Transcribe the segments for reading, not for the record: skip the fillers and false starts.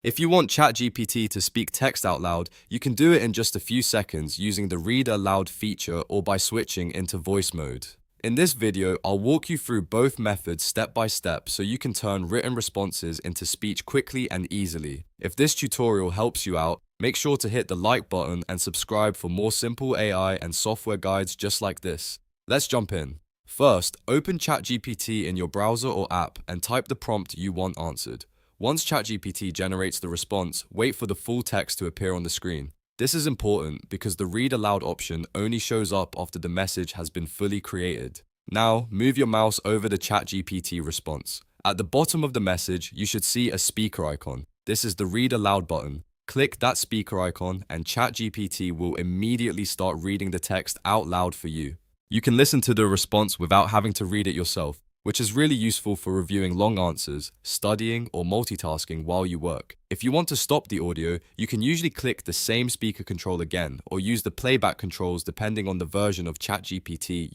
If you want ChatGPT to speak text out loud, you can do it in just a few seconds using the Read Aloud feature or by switching into voice mode. In this video, I'll walk you through both methods step by step so you can turn written responses into speech quickly and easily. If this tutorial helps you out, make sure to hit the like button and subscribe for more simple AI and software guides just like this. Let's jump in. First, open ChatGPT in your browser or app and type the prompt you want answered. Once ChatGPT generates the response, wait for the full text to appear on the screen. This is important because the Read Aloud option only shows up after the message has been fully created. Now, move your mouse over the ChatGPT response. At the bottom of the message, you should see a speaker icon. This is the Read Aloud button. Click that speaker icon and ChatGPT will immediately start reading the text out loud for you. You can listen to the response without having to read it yourself, which is really useful for reviewing long answers, studying, or multitasking while you work. If you want to stop the audio, you can usually click the same speaker control again, or use the playback controls depending on the version of ChatGPT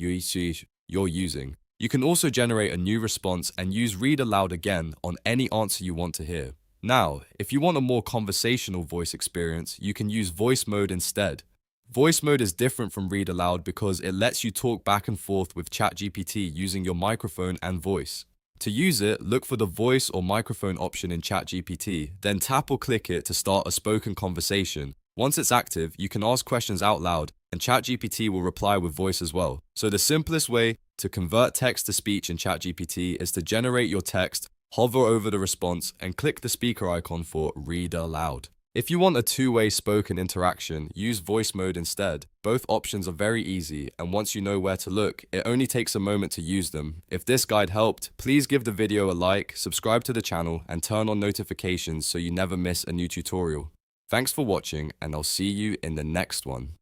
you're using. You can also generate a new response and use Read Aloud again on any answer you want to hear. Now, if you want a more conversational voice experience, you can use voice mode instead. Voice mode is different from Read Aloud because it lets you talk back and forth with ChatGPT using your microphone and voice. To use it, look for the voice or microphone option in ChatGPT, then tap or click it to start a spoken conversation. Once it's active, you can ask questions out loud, and ChatGPT will reply with voice as well. So the simplest way to convert text to speech in ChatGPT is to generate your text, hover over the response, and click the speaker icon for Read Aloud. If you want a two-way spoken interaction, use voice mode instead. Both options are very easy, and once you know where to look, it only takes a moment to use them. If this guide helped, please give the video a like, subscribe to the channel, and turn on notifications so you never miss a new tutorial. Thanks for watching, and I'll see you in the next one.